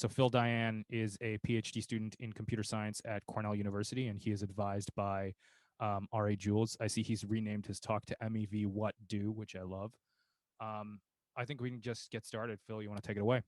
So Phil Daian is a PhD student in computer science at Cornell University, and he is advised by R.A. Jules. I see he's renamed his talk to MEV What Do, which I love. I think we can just get started. Phil, you want to take it away?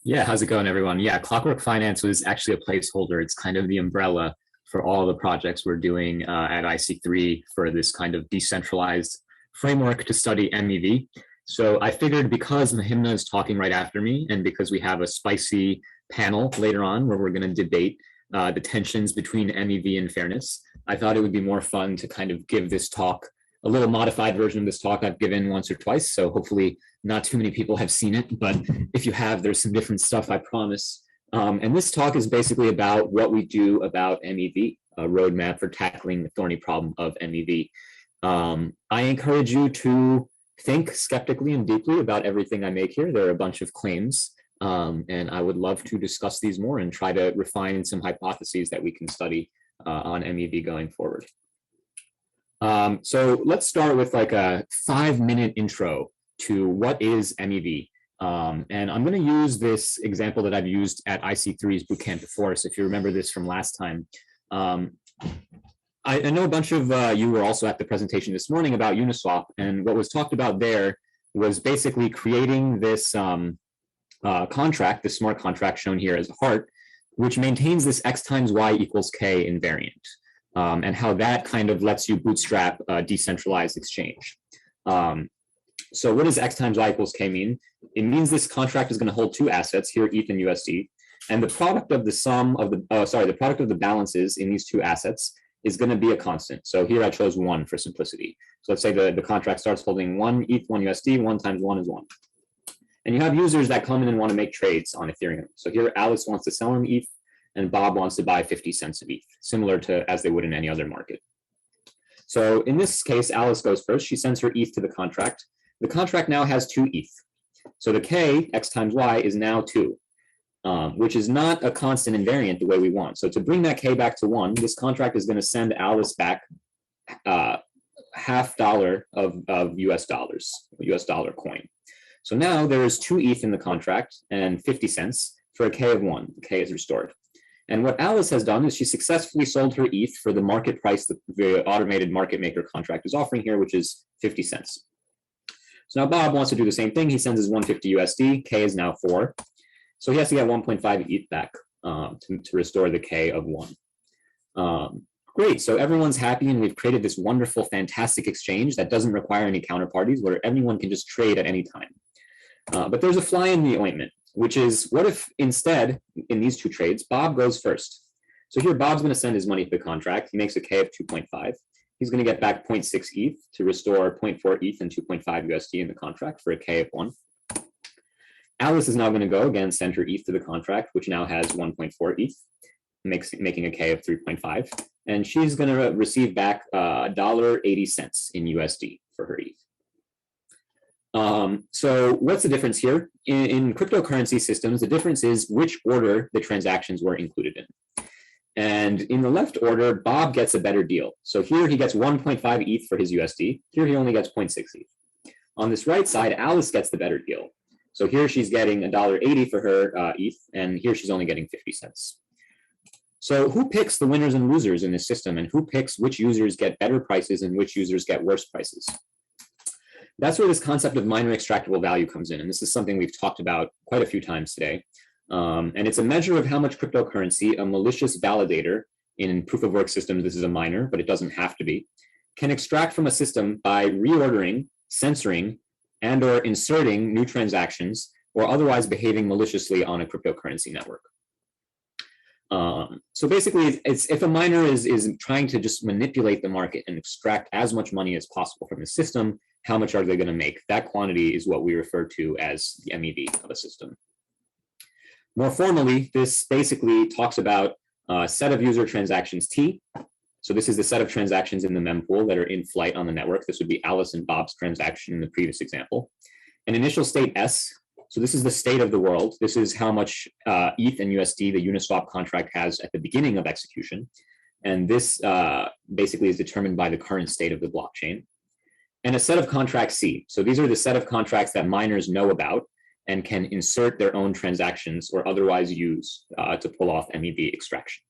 Yeah, how's it going, everyone? Yeah, Clockwork Finance was actually a placeholder. It's kind of the umbrella for all the projects we're doing at IC3 for this kind of decentralized framework to study MEV. So I figured because Mahimna is talking right after me, and because we have a spicy panel later on where we're going to debate the tensions between MEV and fairness, I thought it would be more fun to kind of give this talk, a little modified version of this talk I've given once or twice. So hopefully not too many people have seen it, but if you have, there's some different stuff, I promise. And this talk is basically about what we do about MEV, a roadmap for tackling the thorny problem of MEV. I encourage you to think skeptically and deeply about everything I make here. There are a bunch of claims, and I would love to discuss these more and try to refine some hypotheses that we can study on MEV going forward. So let's start with like a 5-minute intro to what is MEV. And I'm going to use this example that I've used at IC3's bootcamp before. So if you remember this from last time, I know a bunch of you were also at the presentation this morning about Uniswap, and what was talked about there was basically creating this contract, this smart contract shown here as a heart, which maintains this x times y equals k invariant, and how that kind of lets you bootstrap a decentralized exchange. So what does x times y equals k mean? It means this contract is going to hold two assets here, ETH and USD, and the product of the sum of the the product of the balances in these two assets is going to be a constant. So here I chose 1 for simplicity. So let's say the contract starts holding 1 ETH, 1 USD, 1 times 1 is 1. And you have users that come in and want to make trades on Ethereum. So here Alice wants to sell an ETH and Bob wants to buy 50 cents of ETH, similar to as they would in any other market. So in this case, Alice goes first. She sends her ETH to the contract. The contract now has 2 ETH. So the K, x times y, is now 2. Which is not a constant invariant the way we want. So to bring that K back to 1, this contract is going to send Alice back $0.50 of US dollars, US dollar coin. So now there is 2 ETH in the contract and 50 cents for a K of 1. The K is restored. And what Alice has done is she successfully sold her ETH for the market price that the automated market maker contract is offering here, which is 50 cents. So now Bob wants to do the same thing. He sends his 150 USD. K is now 4. So he has to get 1.5 ETH back to restore the K of 1. Great, so everyone's happy and we've created this wonderful, fantastic exchange that doesn't require any counterparties where everyone can just trade at any time. But there's a fly in the ointment, which is what if instead, in these two trades, Bob goes first? So here Bob's going to send his money to the contract. He makes a K of 2.5. He's going to get back 0.6 ETH to restore 0.4 ETH and 2.5 USD in the contract for a K of 1. Alice is now going to go again, send her ETH to the contract, which now has 1.4 ETH, making a K of 3.5. And she's going to receive back $1.80 in USD for her ETH. So what's the difference here? In cryptocurrency systems, the difference is which order the transactions were included in. And in the left order, Bob gets a better deal. So here he gets 1.5 ETH for his USD. Here he only gets 0.6 ETH. On this right side, Alice gets the better deal. So here she's getting $1.80 for her ETH, and here she's only getting 50 cents. So who picks the winners and losers in this system, and who picks which users get better prices and which users get worse prices? That's where this concept of minor extractable value comes in, and this is something we've talked about quite a few times today. And it's a measure of how much cryptocurrency a malicious validator in proof-of-work systems, this is a minor, but it doesn't have to be, can extract from a system by reordering, censoring, and or inserting new transactions or otherwise behaving maliciously on a cryptocurrency network. So basically, it's if a miner is trying to just manipulate the market and extract as much money as possible from the system, how much are they going to make? That quantity is what we refer to as the MEV of a system. More formally, this basically talks about a set of user transactions T. So this is the set of transactions in the mempool that are in flight on the network. This would be Alice and Bob's transaction in the previous example. An initial state S. So this is the state of the world. This is how much ETH and USD the Uniswap contract has at the beginning of execution. And this basically is determined by the current state of the blockchain. And a set of contracts C. So these are the set of contracts that miners know about and can insert their own transactions or otherwise use to pull off MEV extraction.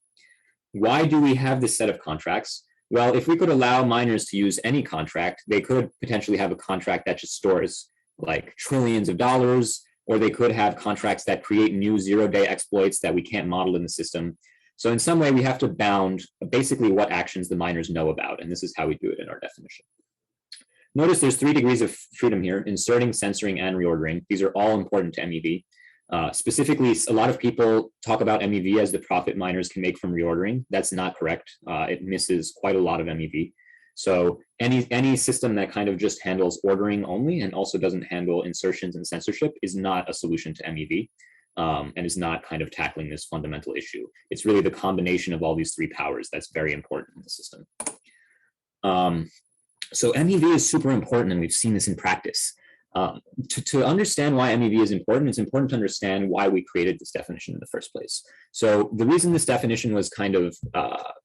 Why do we have this set of contracts? Well, if we could allow miners to use any contract, they could potentially have a contract that just stores like trillions of dollars, or they could have contracts that create new zero-day exploits that we can't model in the system. So in some way, we have to bound basically what actions the miners know about, and this is how we do it in our definition. Notice there's 3 degrees of freedom here: inserting, censoring, and reordering. These are all important to MEV. Specifically, a lot of people talk about MEV as the profit miners can make from reordering. That's not correct. It misses quite a lot of MEV. So any system that kind of just handles ordering only and also doesn't handle insertions and censorship is not a solution to MEV, and is not kind of tackling this fundamental issue. It's really the combination of all these 3 powers that's very important in the system. So MEV is super important, and we've seen this in practice. To understand why MEV is important, it's important to understand why we created this definition in the first place. So the reason this definition was kind of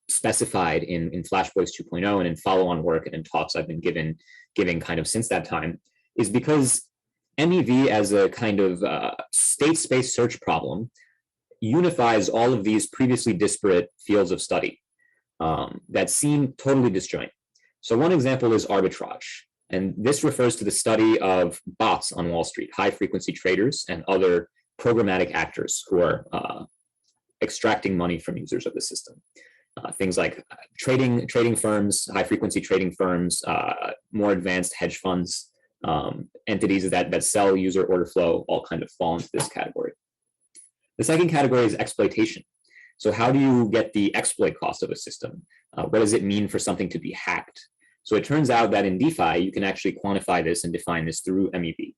specified in FlashBoys 2.0 and in follow-on work and in talks I've been giving kind of since that time is because MEV as a kind of state space search problem unifies all of these previously disparate fields of study that seem totally disjoint. So one example is arbitrage. And this refers to the study of bots on Wall Street, high-frequency traders and other programmatic actors who are extracting money from users of the system. Things like trading firms, high-frequency trading firms, more advanced hedge funds, entities that sell user order flow, all kind of fall into this category. The second category is exploitation. So how do you get the exploit cost of a system? What does it mean for something to be hacked? So it turns out that in DeFi, you can actually quantify this and define this through MEV.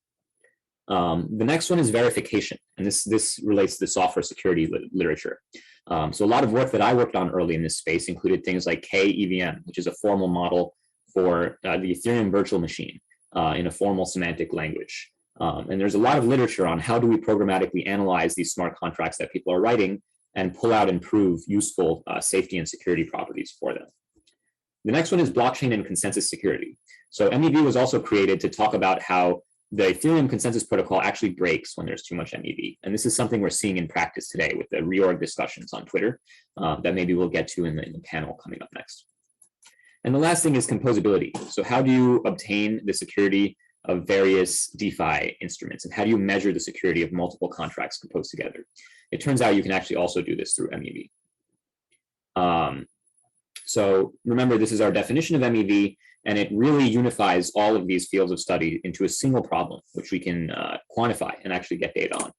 The next one is verification, and this relates to the software security literature. So a lot of work that I worked on early in this space included things like KEVM, which is a formal model for the Ethereum virtual machine in a formal semantic language. And there's a lot of literature on how do we programmatically analyze these smart contracts that people are writing and pull out and prove useful safety and security properties for them. The next one is blockchain and consensus security. So MEV was also created to talk about how the Ethereum consensus protocol actually breaks when there's too much MEV. And this is something we're seeing in practice today with the reorg discussions on Twitter that maybe we'll get to in the panel coming up next. And the last thing is composability. So how do you obtain the security of various DeFi instruments? And how do you measure the security of multiple contracts composed together? It turns out you can actually also do this through MEV. So remember, this is our definition of MEV, and it really unifies all of these fields of study into a single problem, which we can quantify and actually get data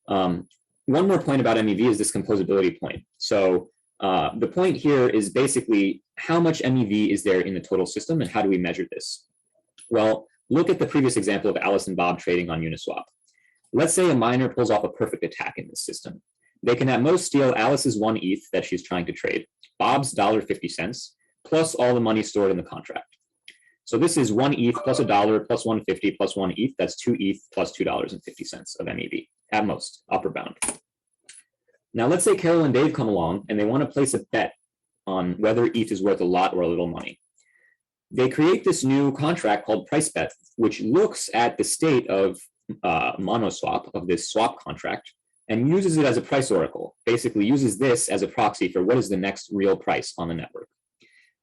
on. One more point about MEV is this composability point. So the point here is basically how much MEV is there in the total system and how do we measure this? Well, look at the previous example of Alice and Bob trading on Uniswap. Let's say a miner pulls off a perfect attack in this system. They can at most steal Alice's 1 ETH that she's trying to trade, Bob's $1.50, plus all the money stored in the contract. So this is 1 ETH plus $1 plus 150 plus 1 ETH. That's 2 ETH plus $2.50 of MEV, at most, upper bound. Now let's say Carol and Dave come along and they want to place a bet on whether ETH is worth a lot or a little money. They create this new contract called price bet, which looks at the state of monoswap, of this swap contract, and uses it as a price oracle, basically uses this as a proxy for what is the next real price on the network.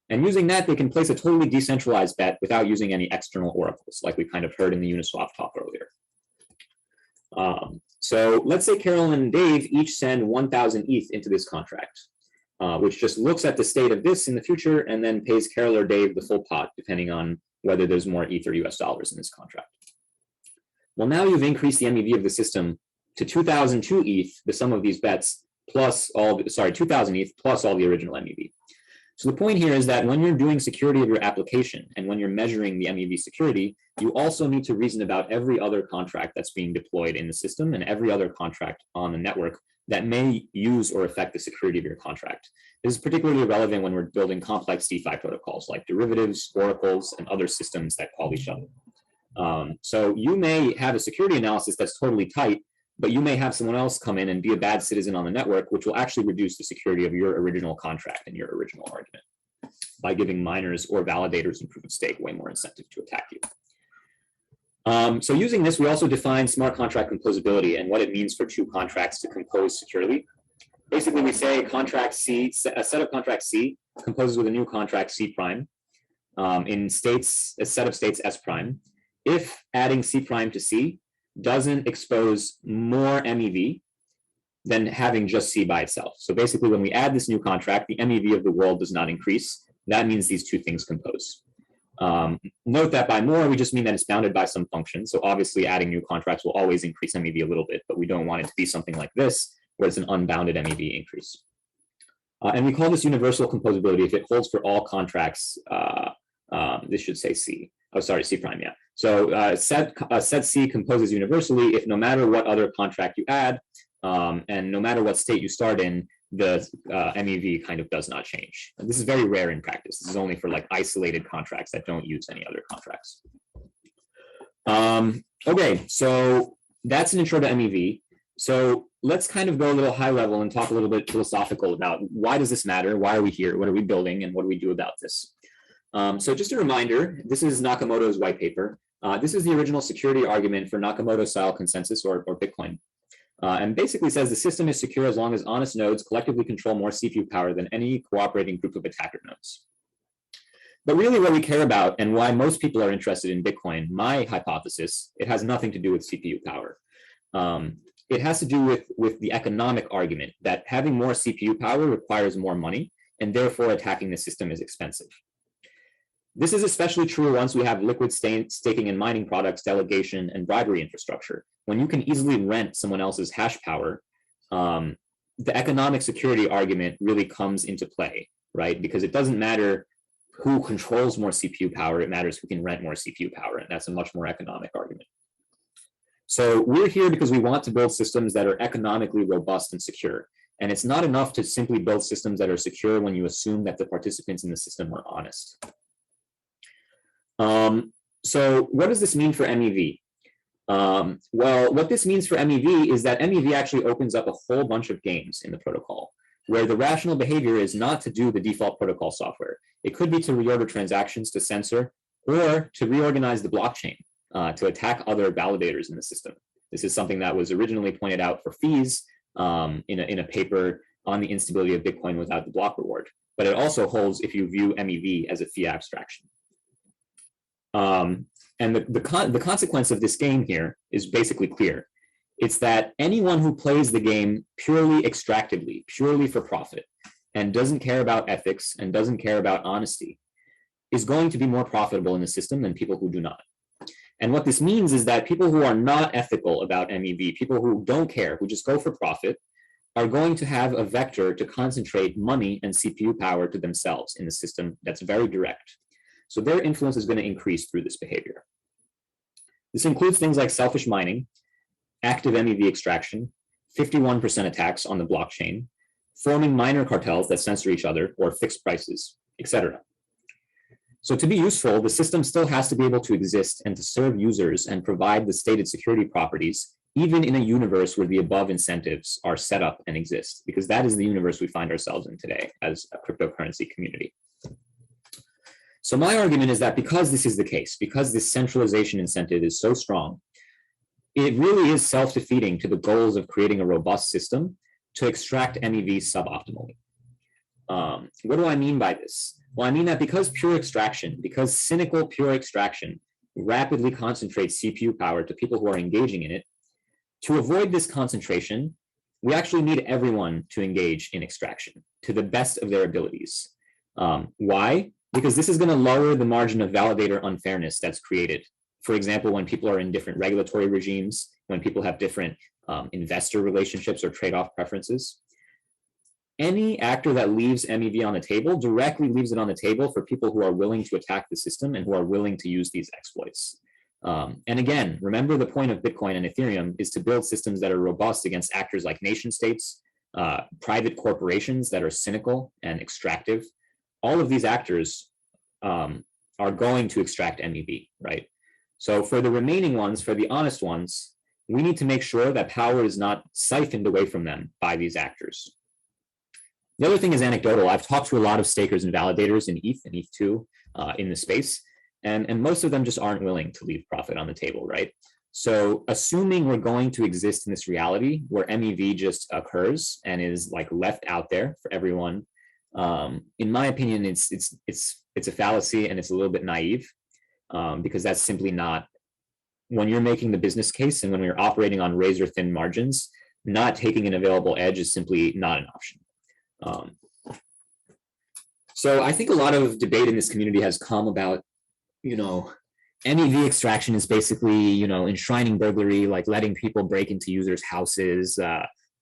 And using that, they can place a totally decentralized bet without using any external oracles, like we kind of heard in the Uniswap talk earlier. So let's say Carol and Dave each send 1,000 ETH into this contract, which just looks at the state of this in the future and then pays Carol or Dave the full pot, depending on whether there's more ETH or US dollars in this contract. Well, now you've increased the MEV of the system to 2,002 ETH, the sum of these bets, plus all, 2,000 ETH plus all the original MEV. So the point here is that when you're doing security of your application and when you're measuring the MEV security, you also need to reason about every other contract that's being deployed in the system and every other contract on the network that may use or affect the security of your contract. This is particularly relevant when we're building complex DeFi protocols like derivatives, oracles, and other systems that call each other. So you may have a security analysis that's totally tight, but you may have someone else come in and be a bad citizen on the network, which will actually reduce the security of your original contract and your original argument by giving miners or validators in proof of stake way more incentive to attack you. So using this, we also define smart contract composability and what it means for two contracts to compose securely. Basically, we say contract C, a set of contract C composes with a new contract C prime in states, a set of states S prime. If adding C prime to C doesn't expose more MEV than having just C by itself. So basically, when we add this new contract, the MEV of the world does not increase. That means these two things compose. Note that by more, we just mean that it's bounded by some function. So obviously, adding new contracts will always increase MEV a little bit, but we don't want it to be something like this, where it's an unbounded MEV increase. And we call this universal composability if it holds for all contracts. This should say C. Oh, sorry, C prime, yeah. So set C composes universally if no matter what other contract you add, and no matter what state you start in, the MEV kind of does not change. And this is very rare in practice. This is only for like isolated contracts that don't use any other contracts. Okay, so that's an intro to MEV. So let's kind of go a little high level and talk a little bit philosophical about why does this matter? Why are we here? What are we building? And what do we do about this? So just a reminder, this is Nakamoto's white paper. This is the original security argument for Nakamoto-style consensus or Bitcoin. And basically says the system is secure as long as honest nodes collectively control more CPU power than any cooperating group of attacker nodes. But really what we care about and why most people are interested in Bitcoin, my hypothesis, it has nothing to do with CPU power. It has to do with the economic argument that having more CPU power requires more money, and therefore attacking the system is expensive. This is especially true once we have liquid staking and mining products, delegation, and bribery infrastructure. When you can easily rent someone else's hash power, the economic security argument really comes into play, right? Because it doesn't matter who controls more CPU power, it matters who can rent more CPU power, and that's a much more economic argument. So we're here because we want to build systems that are economically robust and secure. And it's not enough to simply build systems that are secure when you assume that the participants in the system are honest. So what does this mean for MEV? Well, what this means for MEV is that MEV actually opens up a whole bunch of games in the protocol, where the rational behavior is not to do the default protocol software. It could be to reorder transactions to censor, or to reorganize the blockchain to attack other validators in the system. This is something that was originally pointed out for fees in a paper on the instability of Bitcoin without the block reward. But it also holds if you view MEV as a fee abstraction. And the consequence of this game here is basically clear. It's that anyone who plays the game purely extractively, purely for profit, and doesn't care about ethics and doesn't care about honesty is going to be more profitable in the system than people who do not. And what this means is that people who are not ethical about MEV, people who don't care, who just go for profit, are going to have a vector to concentrate money and CPU power to themselves in the system that's very direct. So their influence is going to increase through this behavior. This includes things like selfish mining, active MEV extraction, 51% attacks on the blockchain, forming minor cartels that censor each other or fix prices, etc. So to be useful, the system still has to be able to exist and to serve users and provide the stated security properties, even in a universe where the above incentives are set up and exist, because that is the universe we find ourselves in today as a cryptocurrency community. So my argument is that because this is the case, because this centralization incentive is so strong, it really is self-defeating to the goals of creating a robust system to extract MEV suboptimally. What do I mean by this? Well, I mean that because pure extraction, because cynical pure extraction rapidly concentrates CPU power to people who are engaging in it, to avoid this concentration, we actually need everyone to engage in extraction to the best of their abilities. Why? Because this is going to lower the margin of validator unfairness that's created. For example, when people are in different regulatory regimes, when people have different investor relationships or trade-off preferences, any actor that leaves MEV on the table directly leaves it on the table for people who are willing to attack the system and who are willing to use these exploits. And again, remember the point of Bitcoin and Ethereum is to build systems that are robust against actors like nation states, private corporations that are cynical and extractive. All of these actors are going to extract MEV, right? So for the remaining ones, for the honest ones, we need to make sure that power is not siphoned away from them by these actors. The other thing is anecdotal. I've talked to a lot of stakers and validators in ETH and ETH2 in the space. And most of them just aren't willing to leave profit on the table, right? So assuming we're going to exist in this reality where MEV just occurs and is like left out there for everyone, in my opinion, it's a fallacy, and it's a little bit naive, because that's simply not, when you're making the business case and when you're operating on razor thin margins, not taking an available edge is simply not an option. So I think a lot of debate in this community has come about, MEV extraction is basically, enshrining burglary, like letting people break into users' houses,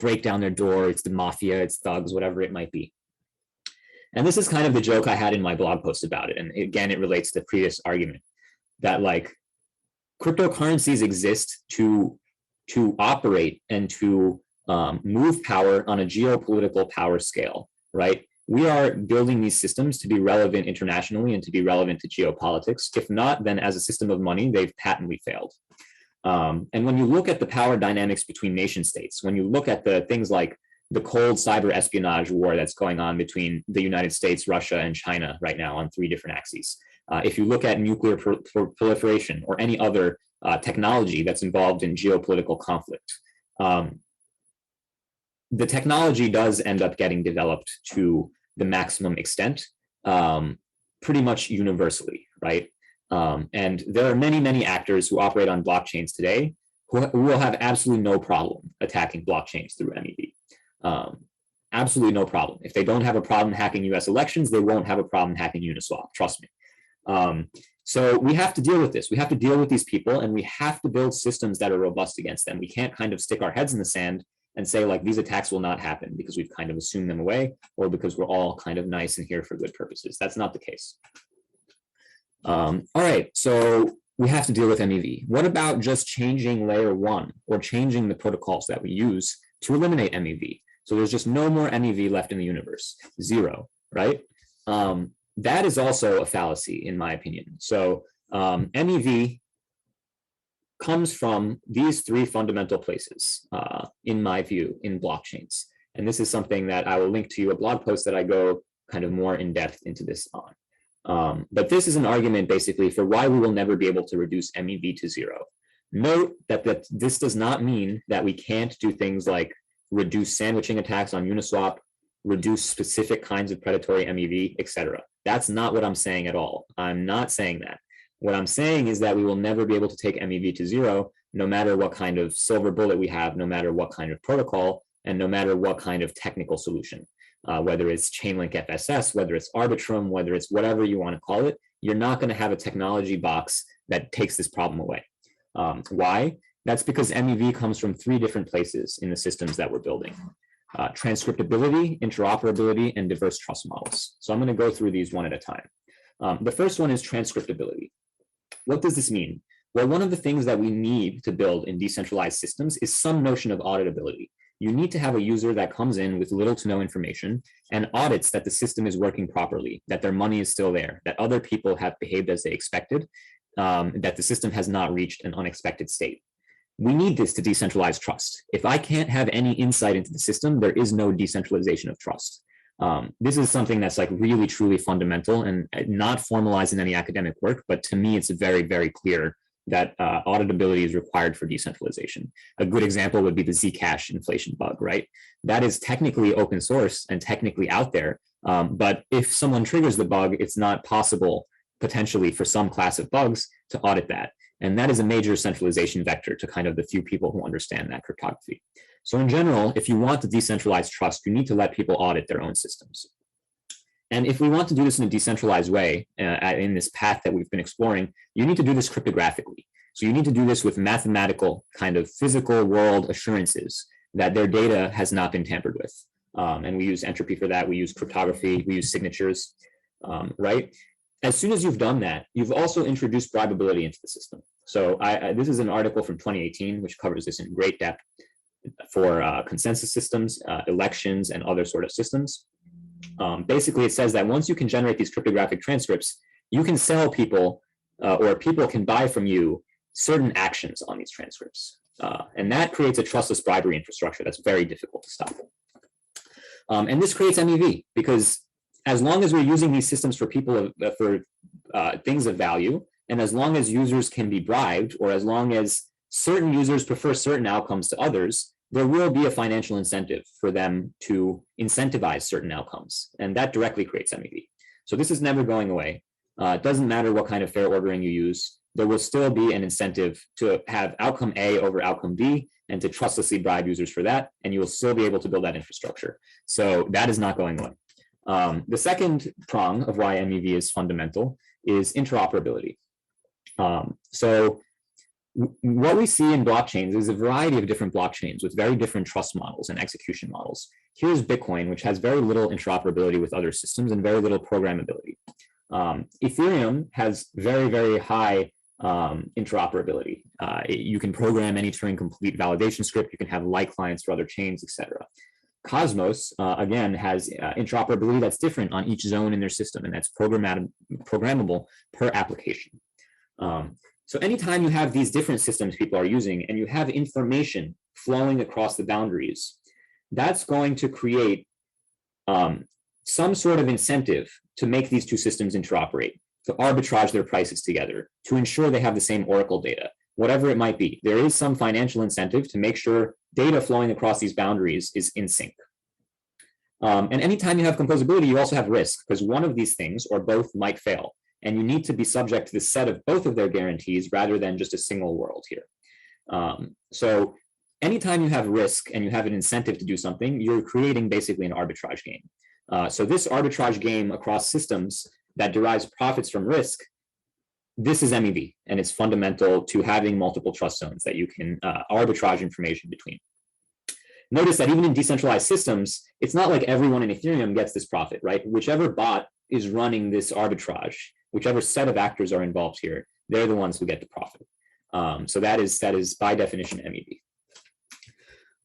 break down their door. It's the mafia, it's thugs, whatever it might be. And this is kind of the joke I had in my blog post about it. And again, it relates to the previous argument that like cryptocurrencies exist to operate and to move power on a geopolitical power scale, right? We are building these systems to be relevant internationally and to be relevant to geopolitics. If not, then as a system of money, they've patently failed. And when you look at the power dynamics between nation states, when you look at the things like the cold cyber espionage war that's going on between the United States, Russia, and China right now on 3 different axes, if you look at nuclear proliferation or any other technology that's involved in geopolitical conflict, the technology does end up getting developed to the maximum extent, pretty much universally, right? And there are many, many actors who operate on blockchains today who will have absolutely no problem attacking blockchains through MEV. Absolutely no problem. If they don't have a problem hacking US elections, they won't have a problem hacking Uniswap, trust me. So we have to deal with this. We have to deal with these people, and we have to build systems that are robust against them. We can't kind of stick our heads in the sand and say like these attacks will not happen because we've kind of assumed them away, or because we're all kind of nice and here for good purposes. That's not the case. All right, so we have to deal with MEV. What about just changing layer 1 or changing the protocols that we use to eliminate MEV? So there's just no more MEV left in the universe, 0, right? That is also a fallacy in my opinion. So MEV comes from these 3 fundamental places, in my view, in blockchains. And this is something that I will link to you, a blog post that I go kind of more in depth into this on. But this is an argument basically for why we will never be able to reduce MEV to 0. Note that this does not mean that we can't do things like reduce sandwiching attacks on Uniswap, reduce specific kinds of predatory MEV, etc. That's not what I'm saying at all. I'm not saying that. What I'm saying is that we will never be able to take MEV to 0, no matter what kind of silver bullet we have, no matter what kind of protocol, and no matter what kind of technical solution, whether it's Chainlink FSS, whether it's Arbitrum, whether it's whatever you want to call it, you're not going to have a technology box that takes this problem away. Why? That's because MEV comes from 3 different places in the systems that we're building. Transcriptability, interoperability, and diverse trust models. So I'm going to go through these one at a time. The first one is transcriptability. What does this mean? Well, one of the things that we need to build in decentralized systems is some notion of auditability. You need to have a user that comes in with little to no information and audits that the system is working properly, that their money is still there, that other people have behaved as they expected, that the system has not reached an unexpected state. We need this to decentralize trust. If I can't have any insight into the system, there is no decentralization of trust. This is something that's like really, truly fundamental and not formalized in any academic work, but to me, it's very, very clear that auditability is required for decentralization. A good example would be the Zcash inflation bug, right? That is technically open source and technically out there, but if someone triggers the bug, it's not possible potentially for some class of bugs to audit that. And that is a major centralization vector to kind of the few people who understand that cryptography. So in general, if you want to decentralize trust, you need to let people audit their own systems. And if we want to do this in a decentralized way, in this path that we've been exploring, you need to do this cryptographically. So you need to do this with mathematical kind of physical world assurances that their data has not been tampered with. And we use entropy for that. We use cryptography. We use signatures, right? As soon as you've done that, you've also introduced bribability into the system. So this is an article from 2018, which covers this in great depth for consensus systems, elections, and other sort of systems. Basically, it says that once you can generate these cryptographic transcripts, you can sell people, or people can buy from you certain actions on these transcripts. And that creates a trustless bribery infrastructure that's very difficult to stop. And this creates MEV, because as long as we're using these systems for people, for things of value, and as long as users can be bribed, or as long as certain users prefer certain outcomes to others, there will be a financial incentive for them to incentivize certain outcomes, and that directly creates MEV. So this is never going away. It doesn't matter what kind of fair ordering you use. There will still be an incentive to have outcome A over outcome B and to trustlessly bribe users for that, and you will still be able to build that infrastructure. So that is not going away. The second prong of why MEV is fundamental is interoperability. So what we see in blockchains is a variety of different blockchains with very different trust models and execution models. Here's Bitcoin, which has very little interoperability with other systems and very little programmability. Ethereum has very, very high interoperability. You can program any Turing complete validation script. You can have light clients for other chains, etc. Cosmos, again, has interoperability that's different on each zone in their system, and that's programmable per application. So anytime you have these different systems people are using and you have information flowing across the boundaries, that's going to create some sort of incentive to make these two systems interoperate, to arbitrage their prices together, to ensure they have the same Oracle data, whatever it might be. There is some financial incentive to make sure data flowing across these boundaries is in sync. And anytime you have composability, you also have risk, because one of these things or both might fail. And you need to be subject to the set of both of their guarantees rather than just a single world here. So anytime you have risk and you have an incentive to do something, you're creating basically an arbitrage game. So this arbitrage game across systems that derives profits from risk, this is MEV, and it's fundamental to having multiple trust zones that you can arbitrage information between. Notice that even in decentralized systems, it's not like everyone in Ethereum gets this profit, right? Whichever bot is running this arbitrage, whichever set of actors are involved here, they're the ones who get the profit. So that is by definition MEV.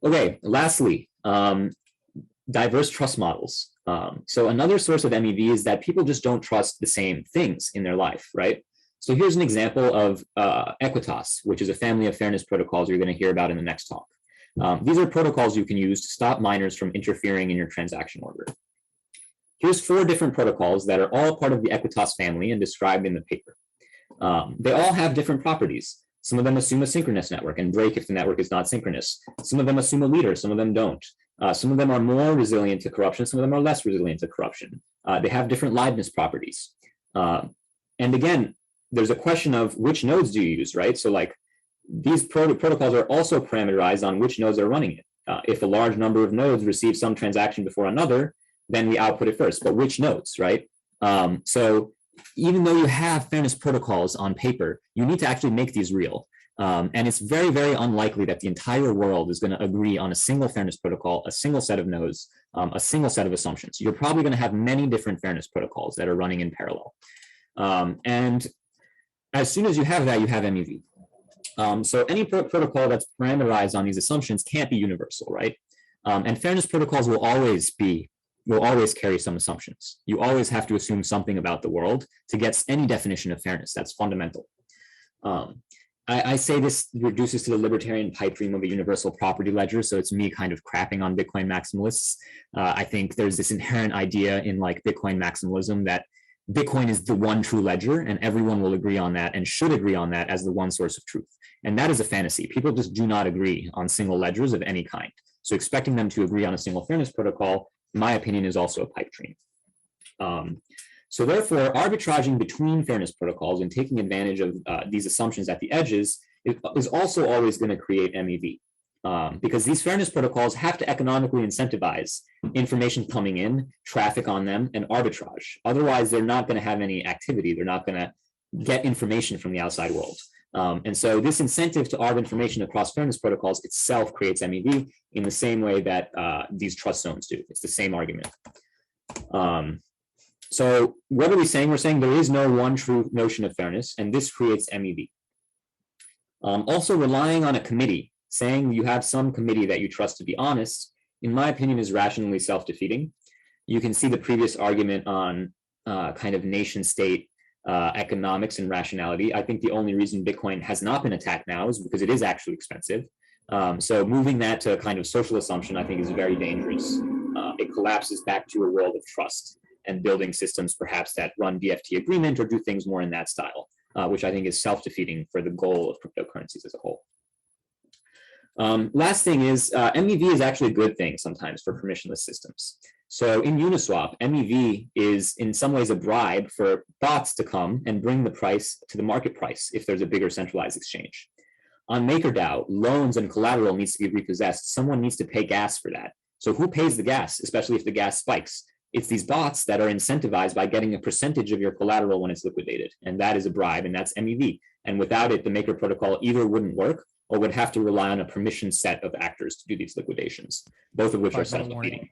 Okay, lastly, diverse trust models. So another source of MEV is that people just don't trust the same things in their life, right? So here's an example of Equitas, which is a family of fairness protocols you're going to hear about in the next talk. These are protocols you can use to stop miners from interfering in your transaction order. Here's 4 different protocols that are all part of the Equitas family and described in the paper. They all have different properties. Some of them assume a synchronous network and break if the network is not synchronous. Some of them assume a leader, some of them don't. Some of them are more resilient to corruption, some of them are less resilient to corruption. They have different liveness properties. And again, there's a question of which nodes do you use, right? So like these protocols are also parameterized on which nodes are running it. If a large number of nodes receive some transaction before another, then we output it first, but which nodes, right? So even though you have fairness protocols on paper, you need to actually make these real. And it's very, very unlikely that the entire world is going to agree on a single fairness protocol, a single set of nodes, a single set of assumptions. You're probably going to have many different fairness protocols that are running in parallel. And as soon as you have that, you have MEV. So any protocol that's parameterized on these assumptions can't be universal, right? And fairness protocols will always carry some assumptions. You always have to assume something about the world to get any definition of fairness. That's fundamental. I say this reduces to the libertarian pipe dream of a universal property ledger. So it's me kind of crapping on Bitcoin maximalists. I think there's this inherent idea in like Bitcoin maximalism that Bitcoin is the one true ledger and everyone will agree on that and should agree on that as the one source of truth. And that is a fantasy. People just do not agree on single ledgers of any kind. So expecting them to agree on a single fairness protocol, in my opinion, is also a pipe dream. So therefore, arbitraging between fairness protocols and taking advantage of these assumptions at the edges is also always going to create MEV. Because these fairness protocols have to economically incentivize information coming in, traffic on them, and arbitrage. Otherwise, they're not going to have any activity. They're not going to get information from the outside world. And so this incentive to arb information across fairness protocols itself creates MEV in the same way that these trust zones do. It's the same argument. So what are we saying? We're saying there is no one true notion of fairness, and this creates MEV. Also, relying on a committee, saying you have some committee that you trust to be honest, in my opinion, is rationally self-defeating. You can see the previous argument on kind of nation-state economics and rationality. I think the only reason Bitcoin has not been attacked now is because it is actually expensive. So moving that to a kind of social assumption, I think, is very dangerous. It collapses back to a world of trust. and building systems perhaps that run DFT agreement or do things more in that style, which I think is self-defeating for the goal of cryptocurrencies as a whole. Last thing is MEV is actually a good thing sometimes for permissionless systems. So in Uniswap, MEV is in some ways a bribe for bots to come and bring the price to the market price if there's a bigger centralized exchange. On MakerDAO, loans and collateral needs to be repossessed. Someone needs to pay gas for that. So who pays the gas, especially if the gas spikes? It's these bots that are incentivized by getting a percentage of your collateral when it's liquidated. And that is a bribe, and that's MEV. And without it, the Maker protocol either wouldn't work or would have to rely on a permission set of actors to do these liquidations, both of which are self-defeating.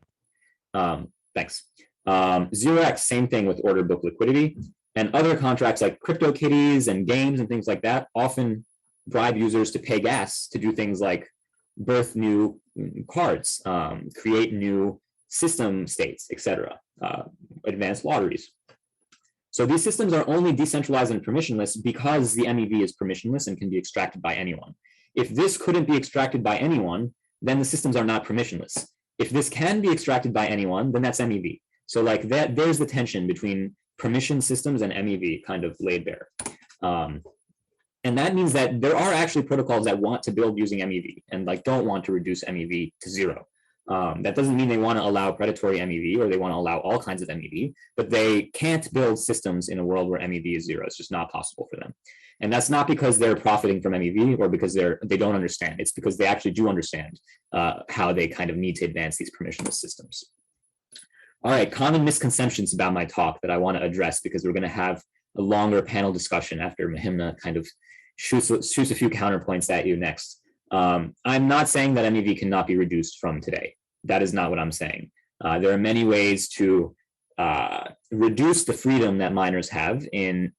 Thanks. 0x, same thing with order book liquidity. And other contracts like CryptoKitties and games and things like that often bribe users to pay gas to do things like birth new cards, create new system states, etc., advanced lotteries. So these systems are only decentralized and permissionless because the MEV is permissionless and can be extracted by anyone. If this couldn't be extracted by anyone, then the systems are not permissionless. If this can be extracted by anyone, then that's MEV. So like that, there's the tension between permission systems and MEV kind of laid bare. And that means that there are actually protocols that want to build using MEV and like don't want to reduce MEV to zero. That doesn't mean they want to allow predatory MEV or they want to allow all kinds of MEV, but they can't build systems in a world where MEV is zero. It's just not possible for them. And that's not because they're profiting from MEV or because they don't understand. It's because they actually do understand how they kind of need to advance these permissionless systems. All right, common misconceptions about my talk that I want to address because we're going to have a longer panel discussion after Mahimna kind of shoots a few counterpoints at you next. I'm not saying that MEV cannot be reduced from today. That is not what I'm saying. There are many ways to reduce the freedom that miners have in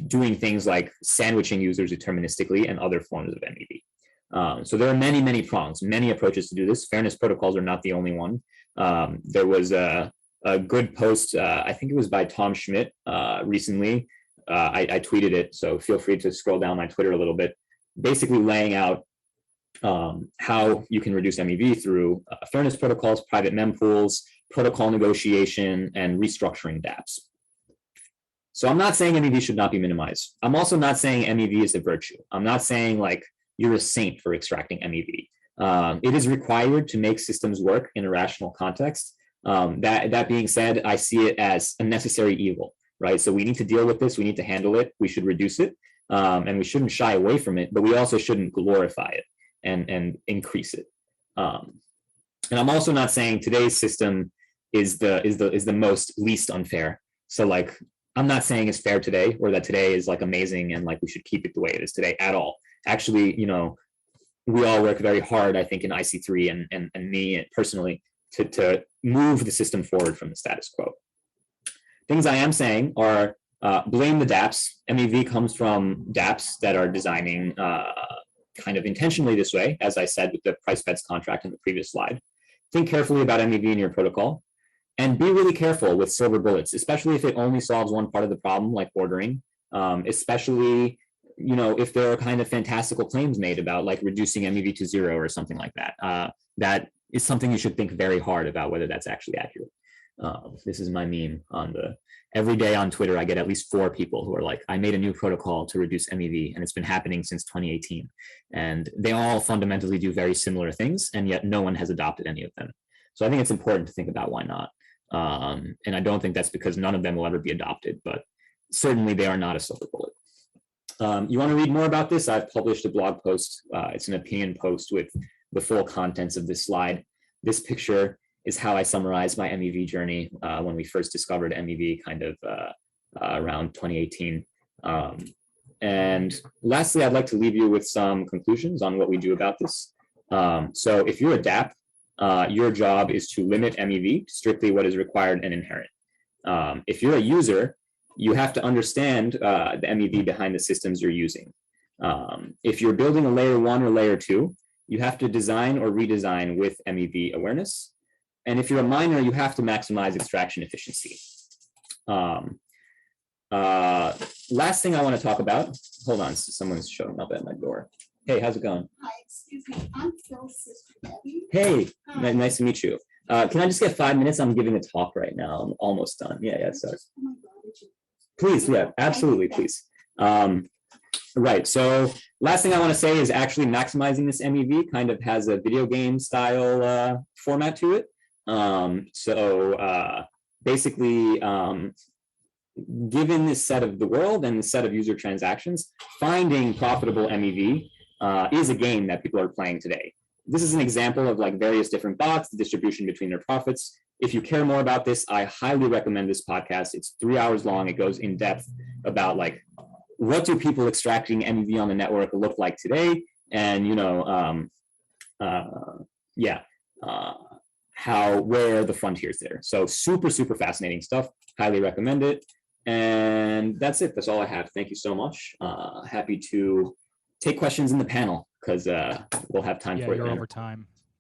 doing things like sandwiching users deterministically and other forms of MEV. So there are many, many prongs, many approaches to do this. Fairness protocols are not the only one. There was a good post, I think it was by Tom Schmidt recently. I tweeted it, so feel free to scroll down my Twitter a little bit, basically laying out how you can reduce MEV through fairness protocols, private mempools, protocol negotiation, and restructuring dApps. So I'm not saying MEV should not be minimized. I'm also not saying MEV is a virtue. I'm not saying like you're a saint for extracting MEV. It is required to make systems work in a rational context. That being said, I see it as a necessary evil, right? So we need to deal with this. We need to handle it. We should reduce it. And we shouldn't shy away from it, but we also shouldn't glorify it and increase it. And I'm also not saying today's system is the most least unfair. So like, I'm not saying it's fair today or that today is like amazing and like we should keep it the way it is today at all. Actually, you know, we all work very hard, I think, in IC3 and me personally to move the system forward from the status quo. Things I am saying are blame the dApps. MEV comes from dApps that are designing kind of intentionally this way, as I said with the price bets contract in the previous slide. Think carefully about MEV in your protocol. And be really careful with silver bullets, especially if it only solves one part of the problem, like ordering, especially, you know, if there are kind of fantastical claims made about like reducing MEV to zero or something like that. That is something you should think very hard about whether that's actually accurate. This is my meme on every day on Twitter, I get at least 4 people who are like, I made a new protocol to reduce MEV and it's been happening since 2018. And they all fundamentally do very similar things and yet no one has adopted any of them. So I think it's important to think about why not. And I don't think that's because none of them will ever be adopted, but certainly they are not a silver bullet. You want to read more about this? I've published a blog post. It's an opinion post with the full contents of this slide. This picture is how I summarized my MEV journey when we first discovered MEV kind of around 2018. And lastly, I'd like to leave you with some conclusions on what we do about this. So if you're a dApp, your job is to limit MEV to strictly what is required and inherent. If you're a user, you have to understand the MEV behind the systems you're using. If you're building a layer 1 or layer 2, you have to design or redesign with MEV awareness. And if you're a miner, you have to maximize extraction efficiency. Last thing I want to talk about, hold on, someone's showing up at my door. Hey, how's it going? Hi, excuse me, I'm Phil's sister, Debbie. Hey, Hi. nice to meet you. Can I just get 5 minutes? I'm giving a talk right now. I'm almost done. Yeah, sorry. Please, yeah, absolutely, please. Right, so last thing I want to say is actually maximizing this MEV kind of has a video game style format to it. Basically, given this set of the world and the set of user transactions, finding profitable MEV is a game that people are playing today. This is an example of like various different bots, the distribution between their profits. If you care more about this, I highly recommend this podcast. It's 3 hours long. It goes in depth about like, what do people extracting MEV on the network look like today? And, you know, where the frontiers there. So super, super fascinating stuff. Highly recommend it. And that's it. That's all I have. Thank you so much. Happy to take questions in the panel because we'll have time for it. You're over time.